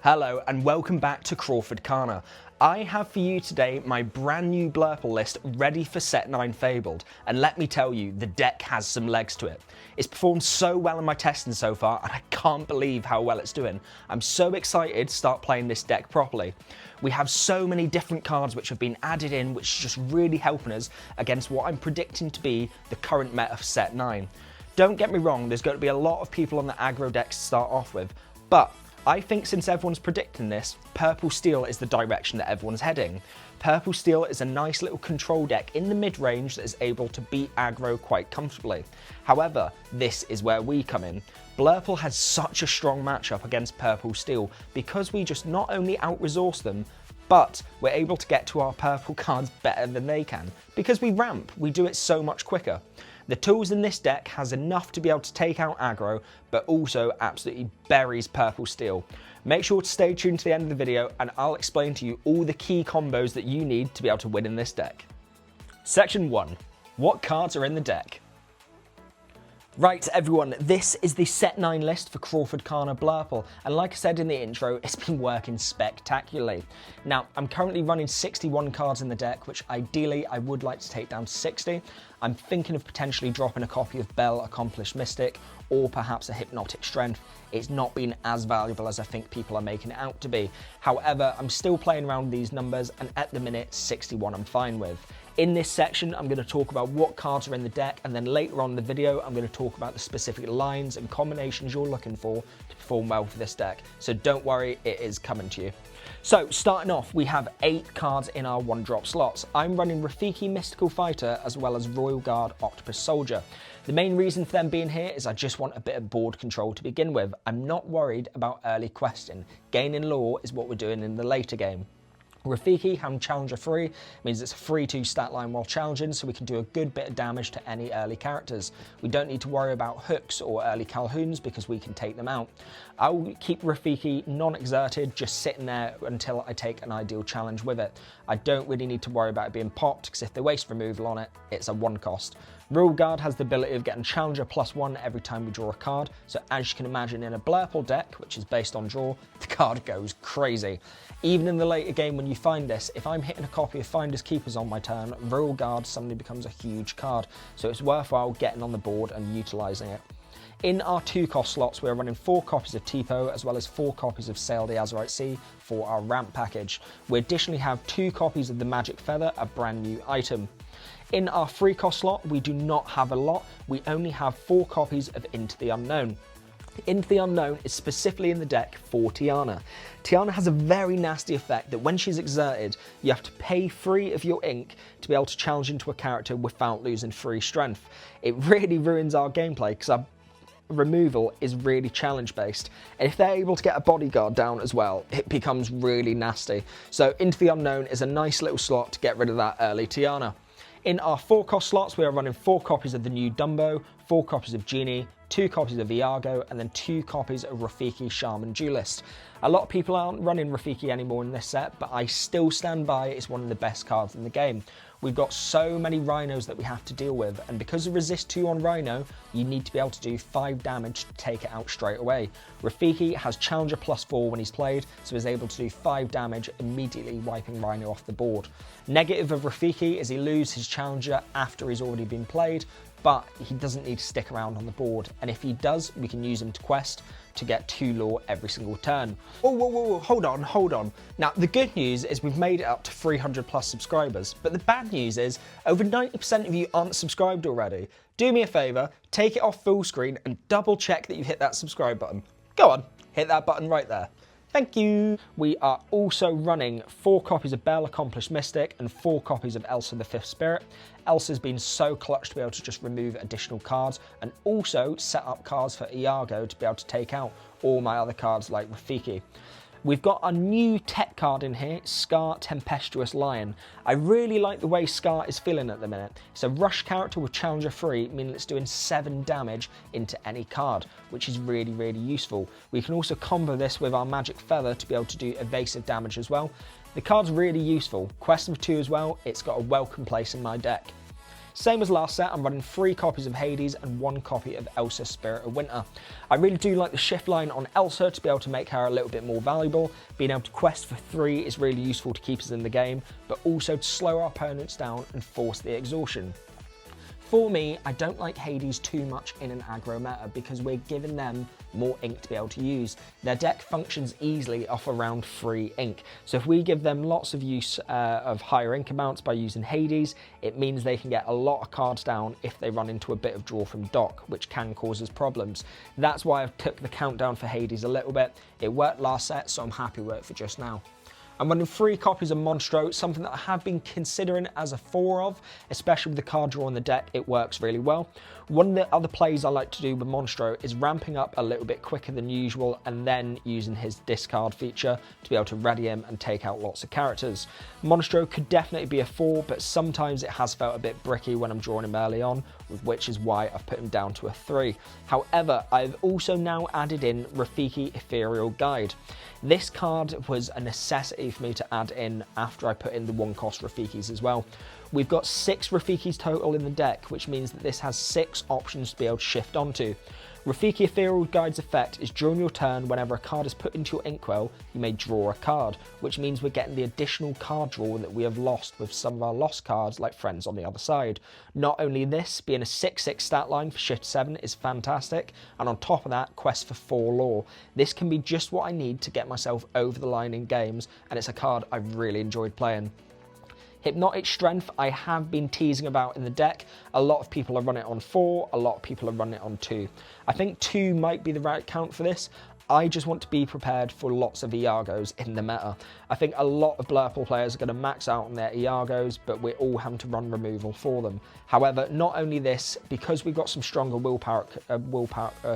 Hello and welcome back to Lorcana. I have for you today my brand new Blurple list ready for set 9 Fabled, and let me tell you, the deck has some legs to it. It's performed so well in my testing so far and I can't believe how well it's doing. I'm so excited to start playing this deck properly. We have so many different cards which have been added in, which is just really helping us against what I'm predicting to be the current meta for set 9. Don't get me wrong, there's going to be a lot of people on the aggro decks to start off with, but I think since everyone's predicting this, Purple Steel is the direction that everyone's heading. Purple Steel is a nice little control deck in the mid-range that is able to beat aggro quite comfortably. However, this is where we come in. Blurple has such a strong matchup against Purple Steel because we just not only out-resource them, but we're able to get to our purple cards better than they can. Because we ramp, we do it so much quicker. The tools in this deck has enough to be able to take out aggro, but also absolutely buries Purple Steel. Make sure to stay tuned to the end of the video and I'll explain to you all the key combos that you need to be able to win in this deck. Section 1. What cards are in the deck? Right everyone, this is the set 9 list for Lorcana Blurple, and like I said in the intro, it's been working spectacularly. Now, I'm currently running 61 cards in the deck, which ideally I would like to take down to 60. I'm thinking of potentially dropping a copy of Bell Accomplished Mystic, or perhaps a Hypnotic Strength. It's not been as valuable as I think people are making it out to be. However, I'm still playing around with these numbers, and at the minute, 61 I'm fine with. In this section, I'm going to talk about what cards are in the deck, and then later on in the video, I'm going to talk about the specific lines and combinations you're looking for to perform well for this deck. So don't worry, it is coming to you. So starting off, we have 8 cards in our 1-drop slots. I'm running Rafiki Mystical Fighter as well as Royal Guard Octopus Soldier. The main reason for them being here is I just want a bit of board control to begin with. I'm not worried about early questing. Gaining lore is what we're doing in the later game. Rafiki having Challenger free means it's a 3-2 stat line while challenging, so we can do a good bit of damage to any early characters. We don't need to worry about hooks or early Calhouns because we can take them out. I'll keep Rafiki non-exerted, just sitting there until I take an ideal challenge with it. I don't really need to worry about it being popped because if they waste removal on it, it's a 1 cost. Royal Guard has the ability of getting Challenger +1 every time we draw a card, so as you can imagine in a Blurple deck, which is based on draw, the card goes crazy. Even in the later game when you find this, if I'm hitting a copy of Finders Keepers on my turn, Royal Guard suddenly becomes a huge card, so it's worthwhile getting on the board and utilising it. In our 2-cost slots, we are running 4 copies of Tipo as well as 4 copies of Sail the Azurite Sea for our ramp package. We additionally have 2 copies of the Magic Feather, a brand new item. In our 3-cost slot, we do not have a lot. We only have 4 copies of Into the Unknown. Into the Unknown is specifically in the deck for Tiana. Tiana has a very nasty effect that when she's exerted, you have to pay 3 of your ink to be able to challenge into a character without losing 3 strength. It really ruins our gameplay because our removal is really challenge based, and if they're able to get a bodyguard down as well, it becomes really nasty. So Into the Unknown is a nice little slot to get rid of that early Tiana. In our 4-cost slots, we are running 4 copies of the new Dumbo, 4 copies of Genie, 2 copies of Iago, and then 2 copies of Rafiki Shaman Duelist. A lot of people aren't running Rafiki anymore in this set, but I still stand by it's one of the best cards in the game. We've got so many Rhinos that we have to deal with, and because of Resist 2 on Rhino, you need to be able to do 5 damage to take it out straight away. Rafiki has Challenger +4 when he's played, so is able to do 5 damage, immediately wiping Rhino off the board. Negative of Rafiki is he loses his Challenger after he's already been played, but he doesn't need to stick around on the board, and if he does, we can use him to quest to get 2 lore every single turn. Whoa, hold on. Now, the good news is we've made it up to 300+ subscribers, but the bad news is over 90% of you aren't subscribed already. Do me a favour, take it off full screen and double check that you've hit that subscribe button. Go on, hit that button right there. Thank you. We are also running 4 copies of Bell Accomplished Mystic and 4 copies of Elsa the Fifth Spirit. Elsa's been so clutch to be able to just remove additional cards and also set up cards for Iago to be able to take out all my other cards like Rafiki. We've got a new tech card in here, Scar Tempestuous Lion. I really like the way Scar is feeling at the minute. It's a rush character with Challenger free, meaning it's doing 7 damage into any card, which is really, really useful. We can also combo this with our Magic Feather to be able to do evasive damage as well. The card's really useful. Quest of 2 as well, it's got a welcome place in my deck. Same as last set, I'm running 3 copies of Hades and 1 copy of Elsa Spirit of Winter. I really do like the shift line on Elsa to be able to make her a little bit more valuable. Being able to quest for 3 is really useful to keep us in the game, but also to slow our opponents down and force the exhaustion. For me, I don't like Hades too much in an aggro meta because we're giving them more ink to be able to use. Their deck functions easily off around 3 ink. So if we give them lots of use of higher ink amounts by using Hades, it means they can get a lot of cards down if they run into a bit of draw from dock, which can cause us problems. That's why I've took the countdown for Hades a little bit. It worked last set, so I'm happy with it for just now. I'm running 3 copies of Monstro, something that I have been considering as a 4 of, especially with the card draw on the deck, it works really well. One of the other plays I like to do with Monstro is ramping up a little bit quicker than usual and then using his discard feature to be able to ready him and take out lots of characters. Monstro could definitely be a 4, but sometimes it has felt a bit bricky when I'm drawing him early on, which is why I've put him down to a 3. However, I've also now added in Rafiki Ethereal Guide. This card was a necessity for me to add in after I put in the 1-cost Rafikis as well. We've got 6 Rafikis total in the deck, which means that this has 6 options to be able to shift onto. Rafiki Ethereal Guide's effect is during your turn, whenever a card is put into your inkwell, you may draw a card, which means we're getting the additional card draw that we have lost with some of our lost cards like Friends on the Other Side. Not only this, being a 6/6 stat line for Shift 7 is fantastic, and on top of that, Quest for 4 lore. This can be just what I need to get myself over the line in games, and it's a card I've really enjoyed playing. Hypnotic Strength I have been teasing about in the deck. A lot of people are running it on 4, a lot of people are running it on 2. I think 2 might be the right count for this. I just want to be prepared for lots of Iagos in the meta. I think a lot of Blurple players are going to max out on their Iagos, but we're all having to run removal for them. However, not only this, because we've got some stronger willpower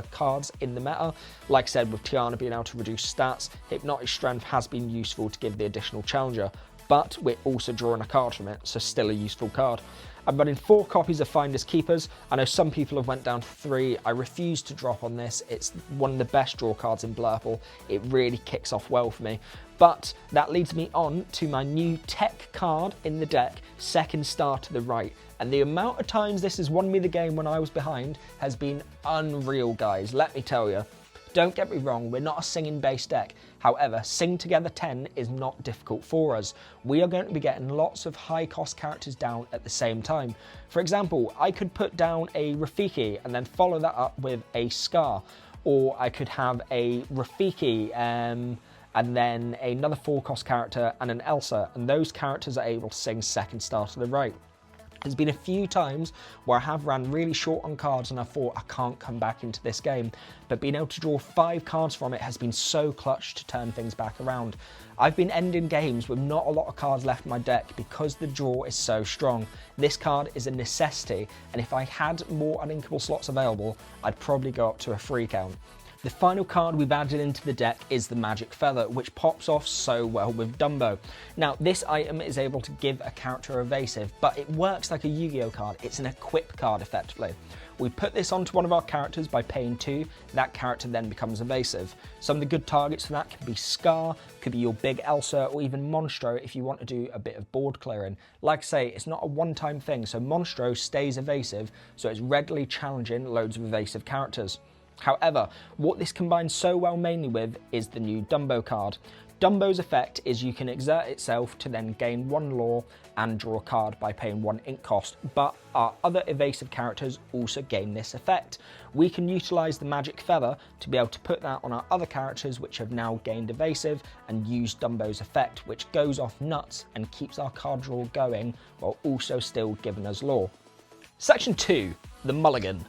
cards in the meta, like I said, with Tiana being able to reduce stats, Hypnotic Strength has been useful to give the additional challenger. But we're also drawing a card from it, so still a useful card. I'm running 4 copies of Finders Keepers. I know some people have went down to 3. I refuse to drop on this. It's one of the best draw cards in Blurple. It really kicks off well for me. But that leads me on to my new tech card in the deck, Second Star to the Right. And the amount of times this has won me the game when I was behind has been unreal, guys, let me tell you. Don't get me wrong, we're not a singing based deck. However, Sing Together 10 is not difficult for us. We are going to be getting lots of high cost characters down at the same time. For example, I could put down a Rafiki and then follow that up with a Scar. Or I could have a Rafiki and then another 4-cost character and an Elsa. And those characters are able to sing Second Star to the Right. There's been a few times where I have ran really short on cards and I thought I can't come back into this game, but being able to draw 5 cards from it has been so clutch to turn things back around. I've been ending games with not a lot of cards left in my deck because the draw is so strong. This card is a necessity, and if I had more uninkable slots available, I'd probably go up to a 3 count. The final card we've added into the deck is the Magic Feather, which pops off so well with Dumbo. Now, this item is able to give a character evasive, but it works like a Yu-Gi-Oh card. It's an equip card, effectively. We put this onto one of our characters by paying 2, that character then becomes evasive. Some of the good targets for that can be Scar, could be your big Elsa, or even Monstro if you want to do a bit of board clearing. Like I say, it's not a one-time thing, so Monstro stays evasive, so it's readily challenging loads of evasive characters. However, what this combines so well mainly with is the new Dumbo card. Dumbo's effect is you can exert itself to then gain 1 lore and draw a card by paying 1 ink cost, but our other evasive characters also gain this effect. We can utilise the Magic Feather to be able to put that on our other characters which have now gained evasive and use Dumbo's effect, which goes off nuts and keeps our card draw going while also still giving us lore. Section 2, the Mulligan.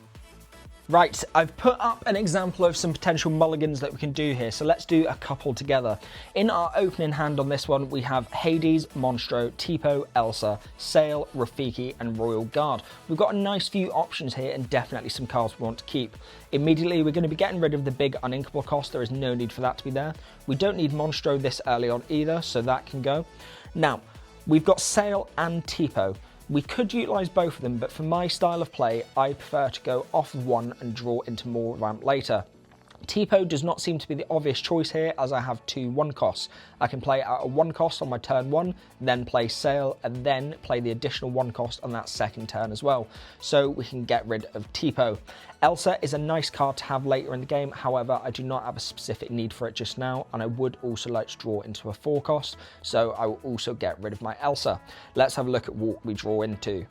Right, I've put up an example of some potential mulligans that we can do here, so let's do a couple together. In our opening hand on this one, we have Hades, Monstro, Tipo, Elsa, Sail, Rafiki, and Royal Guard. We've got a nice few options here and definitely some cards we want to keep. Immediately, we're going to be getting rid of the big uninkable cost. There is no need for that to be there. We don't need Monstro this early on either, so that can go. Now, we've got Sail and Tipo. We could utilise both of them, but for my style of play, I prefer to go off of one and draw into more ramp later. Tipo does not seem to be the obvious choice here, as I have 2 1 costs. I can play out a 1 cost on my turn 1, then play Sail, and then play the additional 1 cost on that second turn as well. So we can get rid of Tipo. Elsa is a nice card to have later in the game, however I do not have a specific need for it just now, and I would also like to draw into a 4 cost, so I will also get rid of my Elsa. Let's have a look at what we draw into.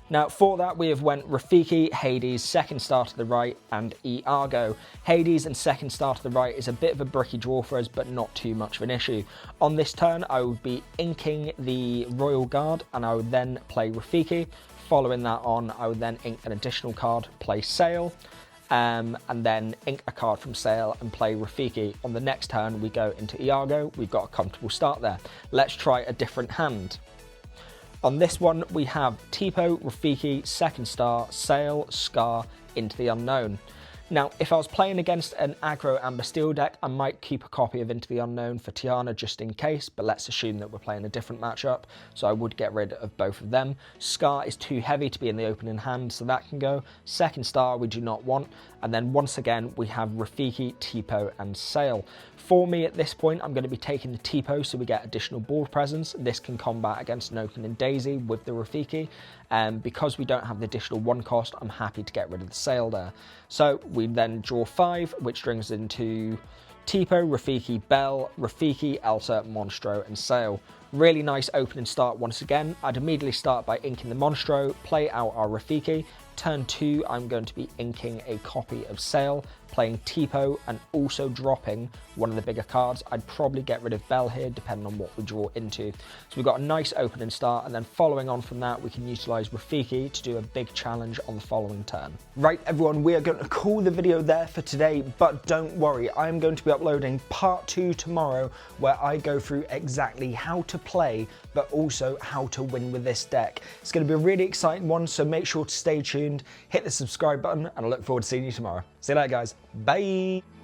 Now for that we have went Rafiki, Hades, second star to the right, and Iago. Hades and second star to the right is a bit of a bricky draw for us, but not too much of an issue. On this turn I would be inking the Royal Guard, and I would then play Rafiki. Following that on, I would then ink an additional card, play Sail, and then ink a card from Sail and play Rafiki. On the next turn we go into Iago. We've got a comfortable start there. Let's try a different hand. On this one, we have Tipo, Rafiki, second star, Sail, Scar, Into the Unknown. Now, if I was playing against an aggro and Bastille deck, I might keep a copy of Into the Unknown for Tiana just in case, but let's assume that we're playing a different matchup, so I would get rid of both of them. Scar is too heavy to be in the opening hand, so that can go. Second star we do not want, and then once again we have Rafiki, Tipo, and Sail. For me at this point, I'm going to be taking the Tipo so we get additional board presence. This can combat against an opening Daisy with the Rafiki, and because we don't have the additional 1 cost, I'm happy to get rid of the Sail there. So we then draw 5, which brings into Tipo, Rafiki, Belle, Rafiki, Elsa, Monstro, and Sail. Really nice opening start once again. I'd immediately start by inking the Monstro, play out our Rafiki. Turn 2, I'm going to be inking a copy of Sail, playing Tipo, and also dropping one of the bigger cards. I'd probably get rid of Belle here, depending on what we draw into. So we've got a nice opening start, and then following on from that, we can utilise Rafiki to do a big challenge on the following turn. Right, everyone, we are going to call the video there for today, but don't worry, I am going to be uploading part 2 tomorrow, where I go through exactly how to play, but also how to win with this deck. It's going to be a really exciting one, so make sure to stay tuned, hit the subscribe button, and I look forward to seeing you tomorrow. See you later, guys. Bye.